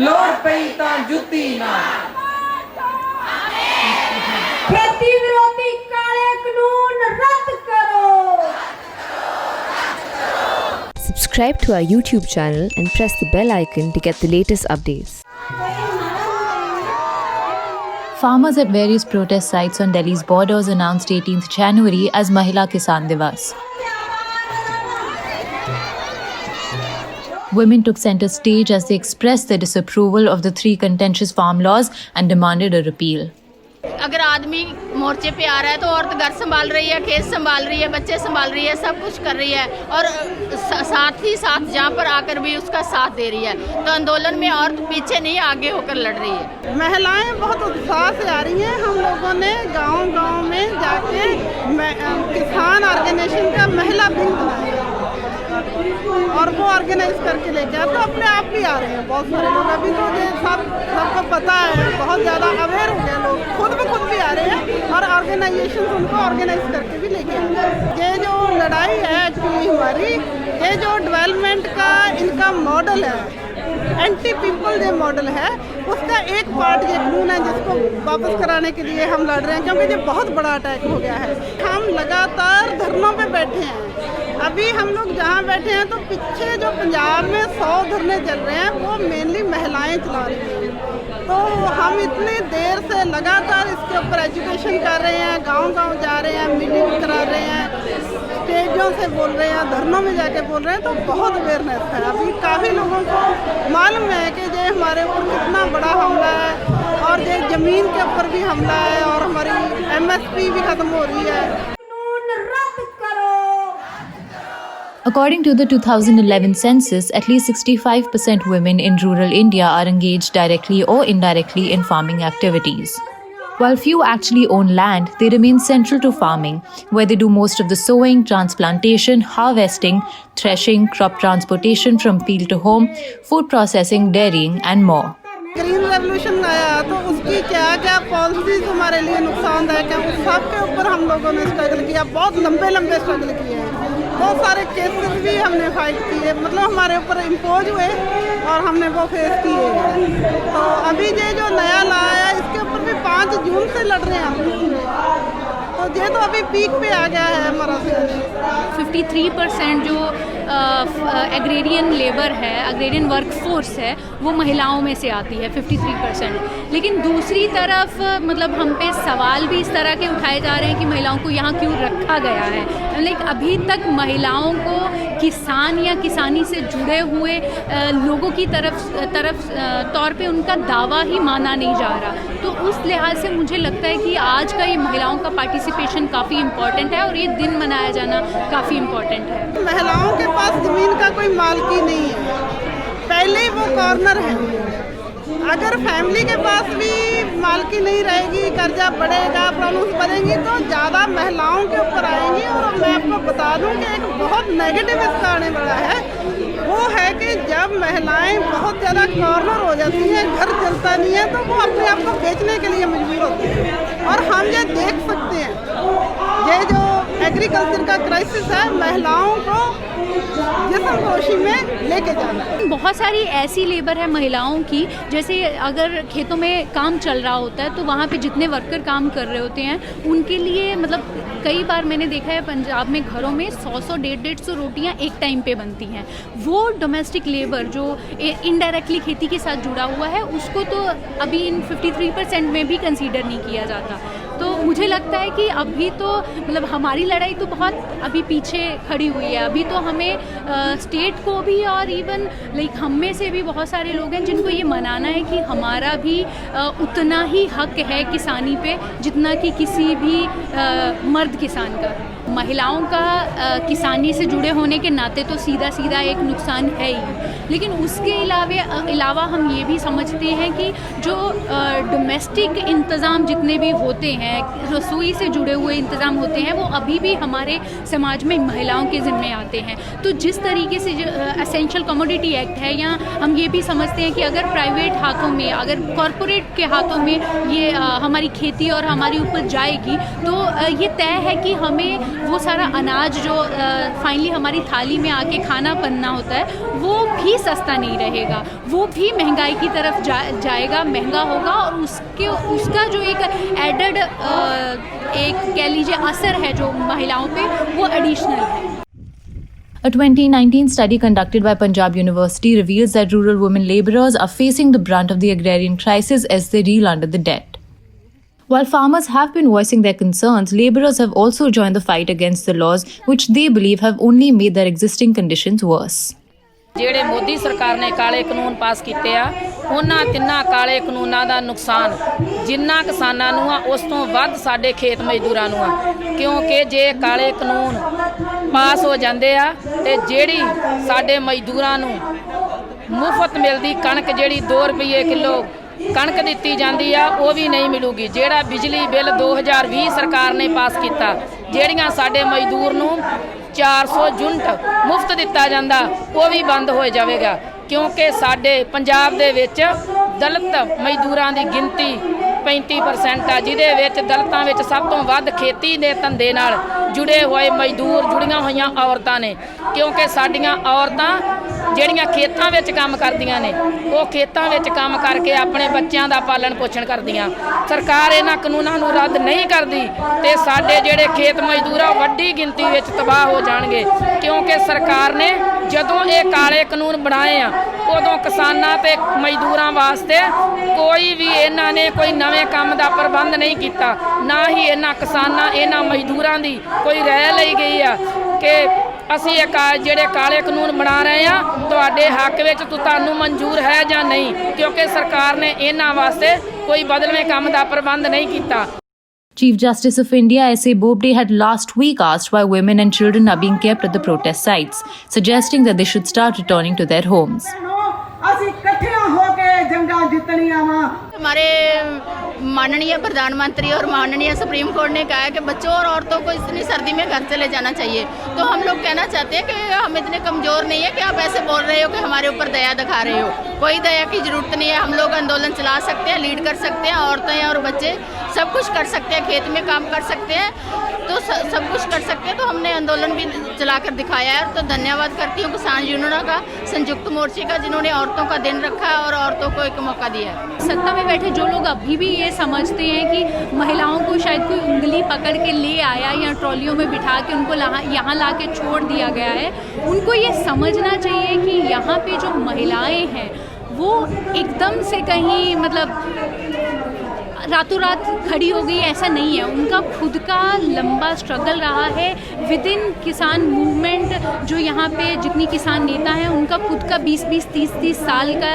ਲੋੜ ਪਈ ਤਾਂ ਜੁੱਤੀ ਨਾਲ। प्रतिविरोधी काले कानून रद्द करो। Subscribe to our YouTube channel and press the bell icon to get the latest updates. Farmers at various protest sites on Delhi's borders announced 18th January as Mahila Kisan Divas. Women took center stage as they expressed their disapproval of the 3 contentious farm laws and demanded a repeal. अगर आदमी मोर्चे पे आ रहा है तो औरत घर संभाल रही है, खेत संभाल रही है, बच्चे संभाल रही है, सब कुछ कर रही है और साथ ही साथ जहाँ पर आकर भी उसका साथ दे रही है। तो आंदोलन में औरत पीछे नहीं आगे होकर लड़ रही है। महिलाएं बहुत उत्साह से आ रही हैं। हम लोगों ने गांव-गांव में जाके किसान ऑर्गेनाइजेशन का महिला विंग बनाया और वो ऑर्गेनाइज करके लेके आए। तो अपने आप भी आ रहे हैं बहुत सारे लोग। अभी तो ये सबको पता है, बहुत ज़्यादा अवेयर हो गए लोग, खुद भी आ रहे हैं और ऑर्गेनाइजेशन उनको ऑर्गेनाइज करके भी लेके आए। ये जो लड़ाई है एक्चुअली हमारी, ये जो डेवलपमेंट का इनका मॉडल है, एंटी पीपल जो मॉडल है, उसका एक पार्ट ये कानून है जिसको वापस कराने के लिए हम लड़ रहे हैं, क्योंकि ये बहुत बड़ा अटैक हो गया है। हम लगातार धरनों पे बैठे हैं। अभी हम लोग जहाँ बैठे हैं तो पीछे जो पंजाब में 100 धरने चल रहे हैं वो मेनली महिलाएं चला रही हैं। तो हम इतनी देर से लगातार इसके ऊपर एजुकेशन कर रहे हैं, गांव-गांव जा रहे हैं, मीटिंग करा रहे हैं, स्टेजों से बोल रहे हैं, धरनों में जाके बोल रहे हैं। तो बहुत अवेयरनेस है। अभी काफ़ी लोगों को मालूम है कि ये हमारे ऊपर कितना बड़ा हमला है और ये ज़मीन के ऊपर भी हमला है और हमारी MSP भी ख़त्म हो रही है। According to the 2011 census, at least 65% women in rural India are engaged directly or indirectly in farming activities. While few actually own land, they remain central to farming, where they do most of the sowing, transplantation, harvesting, threshing, crop transportation from field to home, food processing, dairying, and more. Green revolution आया तो उसकी क्या क्या policies हमारे लिए नुकसानदायक हैं, उस सब के ऊपर हम लोगों ने स्ट्रगल किया। बहुत लंबे स्ट्रगल किए हैं। बहुत सारे केसेस भी हमने फाइट किए, मतलब हमारे ऊपर इम्पोज हुए और हमने वो फेस किए। तो अभी ये जो नया ला है इसके ऊपर भी 5 जून से लड़ रहे हैं हम। तो ये तो अभी पीक पे आ गया है हमारा। 53% जो एग्रेरियन लेबर है, एग्रेरियन वर्कफोर्स है, वो महिलाओं में से आती है 53%। लेकिन दूसरी तरफ मतलब हम पे सवाल भी इस तरह के उठाए जा रहे हैं कि महिलाओं को यहाँ क्यों रखा गया है। लाइक अभी तक महिलाओं को किसान या किसानी से जुड़े हुए लोगों की तरफ तौर पे उनका दावा ही माना नहीं जा रहा। तो उस लिहाज से मुझे लगता है कि आज का ये महिलाओं का पार्टिसिपेशन काफ़ी इम्पॉर्टेंट है और ये दिन मनाया जाना काफ़ी इम्पॉर्टेंट है। महिलाओं के पास ज़मीन का कोई मालकी नहीं है, पहले ही वो कॉर्नर है। अगर फैमिली के पास भी मालकी नहीं रहेगी, कर्जा बढ़ेगा, प्रॉब्लम्स बढ़ेंगी तो ज़्यादा महिलाओं के ऊपर आएंगी। और मैं आपको बता दूं कि एक बहुत नेगेटिव इसका आने वाला है, वो है कि जब महिलाएं बहुत ज़्यादा कॉर्नर हो जाती हैं, घर चलता नहीं है, तो वो अपने आप को बेचने के लिए मजबूर होती हैं। और हम ये देख सकते हैं, ये जो एग्रीकल्चर का क्राइसिस है, महिलाओं को जिस्मफरोशी में लेके जाना। बहुत सारी ऐसी लेबर है महिलाओं की, जैसे अगर खेतों में काम चल रहा होता है तो वहाँ पे जितने वर्कर काम कर रहे होते हैं उनके लिए मतलब कई बार मैंने देखा है पंजाब में घरों में 100-100, 150-150 रोटियाँ एक टाइम पे बनती हैं। वो डोमेस्टिक लेबर जो इनडायरेक्टली खेती के साथ जुड़ा हुआ है उसको तो अभी इन 53% में भी कंसीडर नहीं किया जाता। तो मुझे लगता है कि अभी तो मतलब हमारी लड़ाई तो बहुत अभी पीछे खड़ी हुई है। अभी तो हमें स्टेट को भी और इवन लाइक हम में से भी बहुत सारे लोग हैं जिनको ये मनाना है कि हमारा भी उतना ही हक है किसानी पे जितना कि किसी भी मर्द किसान का। महिलाओं का किसानी से जुड़े होने के नाते तो सीधा एक नुकसान है ही, लेकिन उसके अलावा हम ये भी समझते हैं कि जो डोमेस्टिक इंतज़ाम जितने भी होते हैं, रसोई से जुड़े हुए इंतज़ाम होते हैं, वो अभी भी हमारे समाज में महिलाओं के ज़िम्मे आते हैं। तो जिस तरीके से जो एसेंशियल कमोडिटी एक्ट है, या हम ये भी समझते हैं कि अगर प्राइवेट हाथों में, अगर कॉरपोरेट के हाथों में ये हमारी खेती और हमारी उपज जाएगी तो ये तय है कि हमें वो सारा अनाज जो फाइनली हमारी थाली में आके खाना बनना होता है वो भी सस्ता नहीं रहेगा, वो भी महंगाई की तरफ जाएगा, महंगा होगा और उसका जो एक एडेड एक कह लीजिए असर है जो महिलाओं पे वो एडिशनल है। A 2019 study conducted by Punjab University reveals that rural women labourers are facing the brunt of the agrarian crisis as they reel under the debt. While farmers have been voicing their concerns, labourers have also joined the fight against the laws which they believe have only made their existing conditions worse. ਜਿਹੜੇ ਮੋਦੀ ਸਰਕਾਰ ਨੇ ਕਾਲੇ ਕਾਨੂੰਨ ਪਾਸ ਕੀਤੇ ਆ ਉਹਨਾਂ ਤਿੰਨਾਂ ਕਾਲੇ ਕਾਨੂੰਨਾਂ ਦਾ ਨੁਕਸਾਨ ਜਿੰਨਾ ਕਿਸਾਨਾਂ ਨੂੰ ਆ ਉਸ ਤੋਂ ਵੱਧ ਸਾਡੇ ਖੇਤ ਮਜ਼ਦੂਰਾਂ ਨੂੰ ਆ, ਕਿਉਂਕਿ ਜੇ ਕਾਲੇ ਕਾਨੂੰਨ ਪਾਸ ਹੋ ਜਾਂਦੇ ਆ ਤੇ ਜਿਹੜੀ ਸਾਡੇ ਮਜ਼ਦੂਰਾਂ ਨੂੰ ਮੁਫਤ ਮਿਲਦੀ ਕਣਕ ਜਿਹੜੀ 2 ਰੁਪਏ ਕਿਲੋ ਕਣਕ ਦਿੱਤੀ ਜਾਂਦੀ ਆ ਉਹ ਵੀ ਨਹੀਂ ਮਿਲੂਗੀ। ਜਿਹੜਾ ਬਿਜਲੀ ਬਿੱਲ 2020 ਸਰਕਾਰ ਨੇ ਪਾਸ ਕੀਤਾ, ਜਿਹੜੀਆਂ ਸਾਡੇ ਮਜ਼ਦੂਰ ਨੂੰ 400 ਯੂਨਿਟ ਮੁਫਤ ਦਿੱਤਾ ਜਾਂਦਾ ਉਹ ਵੀ ਬੰਦ ਹੋ ਜਾਵੇਗਾ, ਕਿਉਂਕਿ ਸਾਡੇ ਪੰਜਾਬ ਦੇ ਵਿੱਚ ਦਲਿਤ ਮਜ਼ਦੂਰਾਂ ਦੀ ਗਿਣਤੀ 35% ਆ, ਜਿਹਦੇ ਵਿੱਚ ਦਲਿਤਾਂ ਵਿੱਚ ਸਭ ਤੋਂ ਵੱਧ ਖੇਤੀ ਦੇ ਧੰਦੇ ਨਾਲ ਜੁੜੇ ਹੋਏ ਮਜ਼ਦੂਰ ਜੁੜੀਆਂ ਹੋਈਆਂ ਔਰਤਾਂ ਨੇ, ਕਿਉਂਕਿ ਸਾਡੀਆਂ ਔਰਤਾਂ ਜਿਹੜੀਆਂ ਖੇਤਾਂ ਵਿੱਚ ਕੰਮ ਕਰਦੀਆਂ ਨੇ ਉਹ ਖੇਤਾਂ ਵਿੱਚ ਕੰਮ ਕਰਕੇ ਆਪਣੇ ਬੱਚਿਆਂ ਦਾ ਪਾਲਣ ਪੋਸ਼ਣ ਕਰਦੀਆਂ। ਸਰਕਾਰ ਇਹਨਾਂ ਕਾਨੂੰਨਾਂ ਨੂੰ ਰੱਦ ਨਹੀਂ ਕਰਦੀ ਤੇ ਸਾਡੇ ਜਿਹੜੇ ਖੇਤ ਮਜ਼ਦੂਰ ਆ ਵੱਡੀ ਗਿਣਤੀ ਵਿੱਚ ਤਬਾਹ ਹੋ ਜਾਣਗੇ, ਕਿਉਂਕਿ ਸਰਕਾਰ ਨੇ ਜਦੋਂ ਇਹ ਕਾਲੇ ਕਾਨੂੰਨ ਬਣਾਏ ਆ ਉਦੋਂ ਕਿਸਾਨਾਂ ਤੇ ਮਜ਼ਦੂਰਾਂ ਵਾਸਤੇ ਕੋਈ ਵੀ ਇਹਨਾਂ ਨੇ ਕੋਈ ਨਵੇਂ ਕੰਮ ਦਾ ਪ੍ਰਬੰਧ ਨਹੀਂ ਕੀਤਾ, ਨਾ ਹੀ ਇਹਨਾਂ ਕਿਸਾਨਾਂ ਇਹਨਾਂ ਮਜ਼ਦੂਰਾਂ ਦੀ ਕੋਈ ਰਾਏ ਲਈ ਗਈ ਆ ਕਿ ਅਸੀਂ ਇਹ ਜਿਹੜੇ ਕਾਲੇ ਕਾਨੂੰਨ ਬਣਾ ਰਹੇ ਆ ਤੁਹਾਡੇ ਹੱਕ ਵਿੱਚ ਤੁਹਾਨੂੰ ਮਨਜ਼ੂਰ ਹੈ ਜਾਂ ਨਹੀਂ, ਕਿਉਂਕਿ ਸਰਕਾਰ ਨੇ ਇਹਨਾਂ ਵਾਸਤੇ ਕੋਈ ਬਦਲਵੇਂ ਕੰਮ ਦਾ ਪ੍ਰਬੰਧ ਨਹੀਂ ਕੀਤਾ। Chief Justice of India S.A. Bobde had last week asked why women and children are being kept at the protest sites, suggesting that they should start returning to their homes. हमारे माननीय प्रधानमंत्री और माननीय सुप्रीम कोर्ट ने कहा है कि बच्चों और औरतों को इतनी सर्दी में घर से ले जाना चाहिए, तो हम लोग कहना चाहते हैं कि हम इतने कमज़ोर नहीं है कि आप ऐसे बोल रहे हो कि हमारे ऊपर दया दिखा रहे हो। कोई दया की ज़रूरत नहीं है, हम लोग आंदोलन चला सकते हैं, लीड कर सकते हैं, औरतें और बच्चे सब कुछ कर सकते हैं, खेत में काम कर सकते हैं, तो सब कुछ कर सकते हैं। तो हमने आंदोलन भी चला कर दिखाया है। तो धन्यवाद करती हूँ किसान यूनियनों का, संयुक्त मोर्चे का, जिन्होंने औरतों का दिन रखा है और औरतों को एक मौका दिया है। सत्ता में बैठे जो लोग अभी भी ये समझते हैं कि महिलाओं को शायद कोई उंगली पकड़ के ले आया या ट्रॉलियों में बिठा के उनको यहाँ ला के छोड़ दिया गया है, उनको ये समझना चाहिए कि यहाँ पे जो महिलाएं हैं वो एकदम से कहीं मतलब रातों रात खड़ी हो गई, ऐसा नहीं है। उनका खुद का लंबा स्ट्रगल रहा है विद इन किसान मूवमेंट। जो यहाँ पे जितनी किसान नेता हैं उनका खुद का 20-20, 30-30 साल का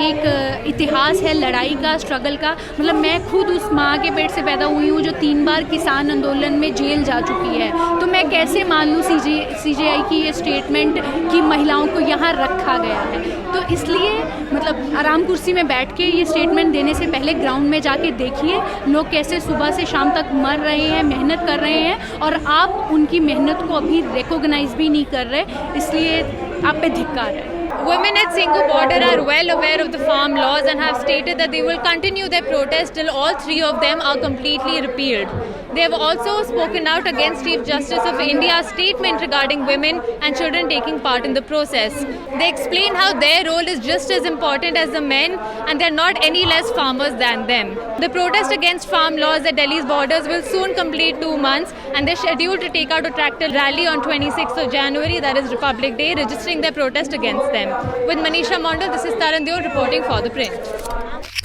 एक इतिहास है लड़ाई का, स्ट्रगल का। मतलब मैं खुद उस माँ के पेट से पैदा हुई हूँ जो 3 बार किसान आंदोलन में जेल जा चुकी है, तो मैं कैसे मान लूँ CJI की ये स्टेटमेंट कि महिलाओं को यहाँ रखा गया है। तो इसलिए मतलब आराम कुर्सी में बैठ के ये स्टेटमेंट देने से पहले ग्राउंड में जाके देखिए लोग कैसे सुबह से शाम तक मर रहे हैं, मेहनत कर रहे हैं, और आप उनकी मेहनत को अभी रिकॉग्नाइज भी नहीं कर रहे, इसलिए आप पे धिक्कार है। Women at Singhu border are well aware of the farm laws and have stated that they will continue their protest till all 3 of them are completely repealed. They have also spoken out against Chief Justice of India's statement regarding women and children taking part in the process. They explain how their role is just as important as the men and they are not any less farmers than them. The protest against farm laws at Delhi's borders will soon complete 2 months and they're scheduled to take out a tractor rally on 26th of January, that is Republic Day, registering their protest against them. With Manisha Mondal, this is Taran Deol reporting for The Print.